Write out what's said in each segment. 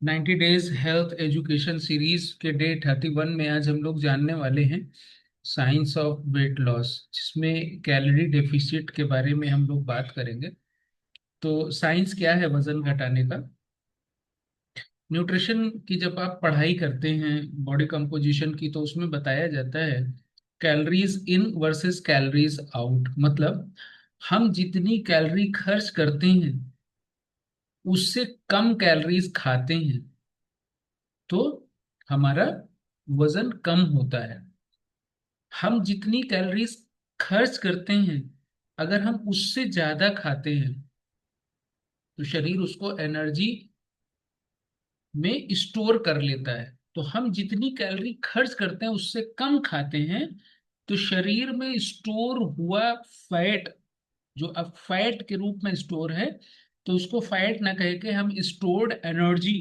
90 days health education series के day 31 में आज हम लोग जानने वाले हैं साइंस ऑफ वेट लॉस, जिसमें कैलोरी डेफिसिट के बारे में हम लोग बात करेंगे। तो साइंस क्या है वजन घटाने का? न्यूट्रिशन की जब आप पढ़ाई करते हैं बॉडी कंपोजिशन की, तो उसमें बताया जाता है calories in versus calories out. मतलब हम जितनी कैलोरी खर्च करते हैं उससे कम कैलोरीज खाते हैं तो हमारा वजन कम होता है। हम जितनी कैलोरीज खर्च करते हैं, अगर हम उससे ज्यादा खाते हैं तो शरीर उसको एनर्जी में स्टोर कर लेता है। तो हम जितनी कैलोरी खर्च करते हैं उससे कम खाते हैं तो शरीर में स्टोर हुआ फैट, जो अब फैट के रूप में स्टोर है, तो उसको फैट ना कह के हम स्टोर्ड एनर्जी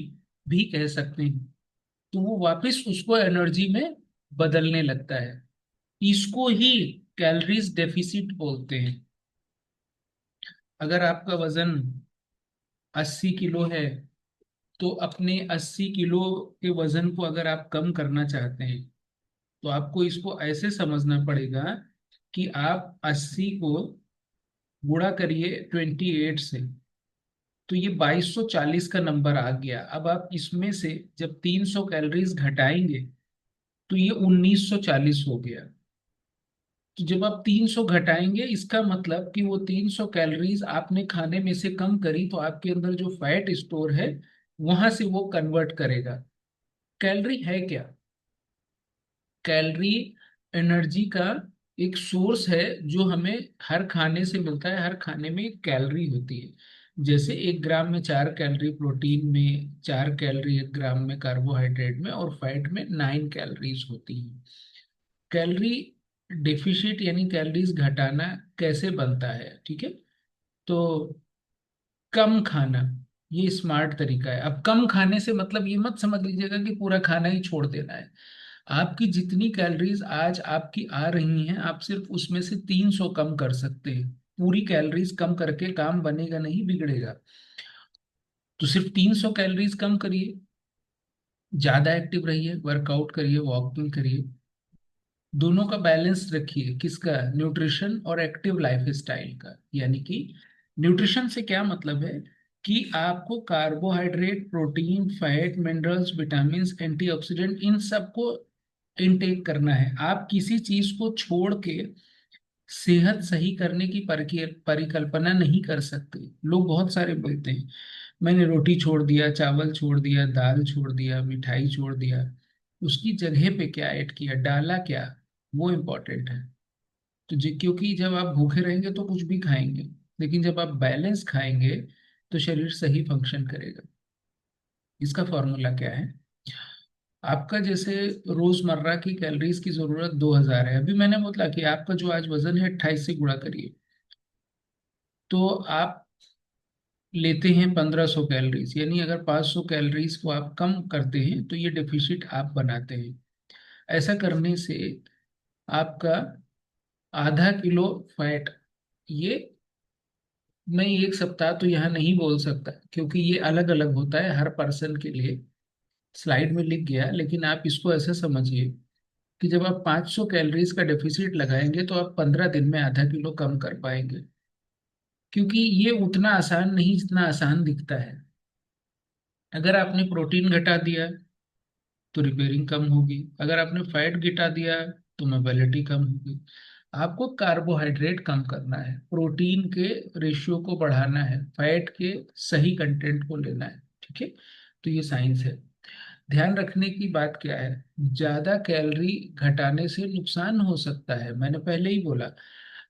भी कह सकते हैं। तो वो वापस उसको एनर्जी में बदलने लगता है। इसको ही कैलोरीज डेफिसिट बोलते हैं। अगर आपका वजन 80 किलो है तो अपने 80 किलो के वजन को अगर आप कम करना चाहते हैं तो आपको इसको ऐसे समझना पड़ेगा कि आप 80 को गुणा करिए 28 से, तो ये 2240 का नंबर आ गया। अब आप इसमें से जब 300 कैलोरीज घटाएंगे तो ये 1940 हो गया। तो जब आप 300 घटाएंगे इसका मतलब कि वो 300 कैलोरीज आपने खाने में से कम करी, तो आपके अंदर जो फैट स्टोर है वहां से वो कन्वर्ट करेगा। कैलोरी है क्या? कैलोरी एनर्जी का एक सोर्स है जो हमें हर खाने से मिलता है। हर खाने में एक कैलोरी होती है। जैसे 1 ग्राम में 4 कैलोरी, प्रोटीन में 4 कैलोरी 1 ग्राम में, कार्बोहाइड्रेट में और फैट में 9 कैलोरीज होती हैं। कैलोरी डेफिशिट यानी कैलोरीज घटाना कैसे बनता है? ठीक है, तो कम खाना ये स्मार्ट तरीका है। अब कम खाने से मतलब ये मत समझ लीजिएगा कि पूरा खाना ही छोड़ देना है। आपकी जितनी कैलोरीज आज आपकी आ रही हैं, आप सिर्फ उसमें से 300 कम कर सकते हैं। पूरी कैलोरीज कम करके काम बनेगा नहीं, बिगड़ेगा। तो सिर्फ 300 कैलोरीज कम करिए, ज्यादा एक्टिव रहिए, वर्कआउट करिए, वॉकिंग करिए। दोनों का बैलेंस रखिए। किसका? न्यूट्रिशन और एक्टिव लाइफ स्टाइल का। यानी कि न्यूट्रिशन से क्या मतलब है कि आपको carbohydrate, protein, fat, minerals, vitamin, antioxidant, इन सबको इनटेक करना है। आप किसी चीज को छोड़ के सेहत सही करने की परिकल्पना नहीं कर सकते। लोग बहुत सारे बोलते हैं मैंने रोटी छोड़ दिया, चावल छोड़ दिया, दाल छोड़ दिया, मिठाई छोड़ दिया। उसकी जगह पे क्या ऐड किया, डाला क्या, वो इम्पोर्टेंट है। तो क्योंकि जब आप भूखे रहेंगे तो कुछ भी खाएंगे, लेकिन जब आप बैलेंस खाएंगे तो शरीर सही फंक्शन करेगा। इसका फॉर्मूला क्या है? आपका जैसे रोजमर्रा की कैलोरीज की जरूरत 2000 है। अभी मैंने बोला कि आपका जो आज वजन है 28 से गुणा करिए, तो आप लेते हैं 1500 कैलोरीज। यानी अगर 500 कैलोरीज को आप कम करते हैं तो ये डेफिसिट आप बनाते हैं। ऐसा करने से आपका आधा किलो फैट, ये मैं 1 सप्ताह तो यहाँ नहीं बोल सकता क्योंकि ये अलग अलग होता है हर पर्सन के लिए। स्लाइड में लिख गया, लेकिन आप इसको ऐसे समझिए कि जब आप 500 कैलोरीज का डेफिसिट लगाएंगे तो आप 15 दिन में आधा किलो कम कर पाएंगे। क्योंकि ये उतना आसान नहीं जितना आसान दिखता है। अगर आपने प्रोटीन घटा दिया तो रिपेयरिंग कम होगी, अगर आपने फैट घटा दिया तो मोबिलिटी कम होगी। आपको कार्बोहाइड्रेट कम करना है, प्रोटीन के रेशियो को बढ़ाना है, फैट के सही कंटेंट को लेना है। ठीक है, तो ये साइंस है। ध्यान रखने की बात क्या है? ज्यादा कैलोरी घटाने से नुकसान हो सकता है। मैंने पहले ही बोला,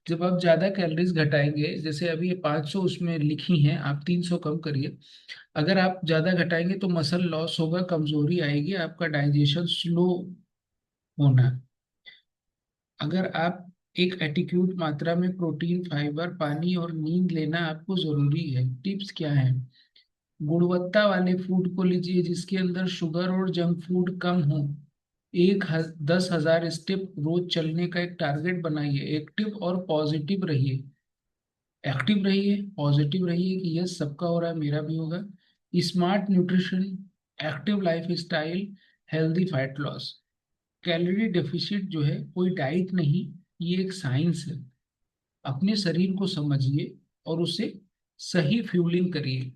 जब आप ज्यादा कैलोरीज घटाएंगे, जैसे अभी ये 500 उसमें लिखी हैं, आप 300 कम करिए। अगर आप ज्यादा घटाएंगे तो मसल लॉस होगा, कमजोरी आएगी, आपका डाइजेशन स्लो होना। अगर आप एक एडिक्यूट मात्रा में प्रोटीन, फाइबर, पानी और नींद लेना आपको जरूरी है। टिप्स क्या है? गुणवत्ता वाले फूड को लीजिए जिसके अंदर शुगर और जंक फूड कम हो। 10,000 स्टेप रोज चलने का एक टारगेट बनाइए। एक्टिव और पॉजिटिव रहिए। एक्टिव रहिए, पॉजिटिव रहिए कि यस सबका हो रहा है, मेरा भी होगा। Smart nutrition, active life style, healthy fat loss. Calorie deficit जो है कोई डाइट नहीं, ये एक साइंस है। अपने शरीर को समझिए और उसे सही फ्यूलिंग करिए।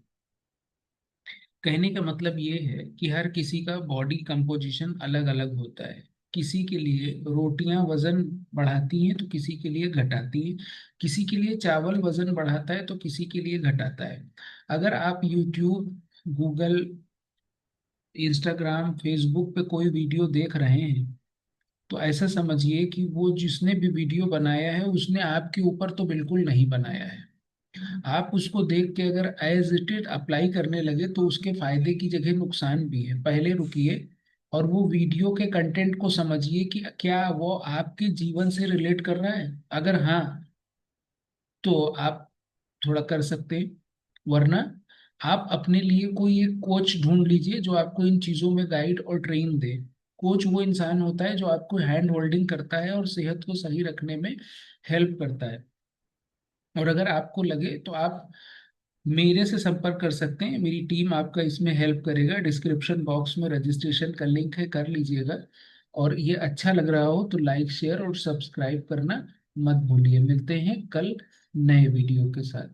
कहने का मतलब ये है कि हर किसी का बॉडी कंपोजिशन अलग अलग होता है। किसी के लिए रोटियां वजन बढ़ाती हैं तो किसी के लिए घटाती हैं। किसी के लिए चावल वजन बढ़ाता है तो किसी के लिए घटाता है। अगर आप यूट्यूब, गूगल, इंस्टाग्राम, फेसबुक पे कोई वीडियो देख रहे हैं तो ऐसा समझिए कि वो जिसने भी वीडियो बनाया है उसने आपके ऊपर तो बिल्कुल नहीं बनाया है। आप उसको देख के अगर एज इट इज अप्लाई करने लगे तो उसके फायदे की जगह नुकसान भी है। पहले रुकिए और वो वीडियो के कंटेंट को समझिए कि क्या वो आपके जीवन से रिलेट कर रहा है। अगर हाँ, तो आप थोड़ा कर सकते हैं, वरना आप अपने लिए कोई एक कोच ढूंढ लीजिए जो आपको इन चीजों में गाइड और ट्रेन दे। कोच वो इंसान होता है जो आपको हैंड होल्डिंग करता है और सेहत को सही रखने में हेल्प करता है। और अगर आपको लगे तो आप मेरे से संपर्क कर सकते हैं, मेरी टीम आपका इसमें हेल्प करेगा। डिस्क्रिप्शन बॉक्स में रजिस्ट्रेशन का लिंक है, कर लीजिएगा। और ये अच्छा लग रहा हो तो लाइक शेयर और सब्सक्राइब करना मत भूलिए। मिलते हैं कल नए वीडियो के साथ।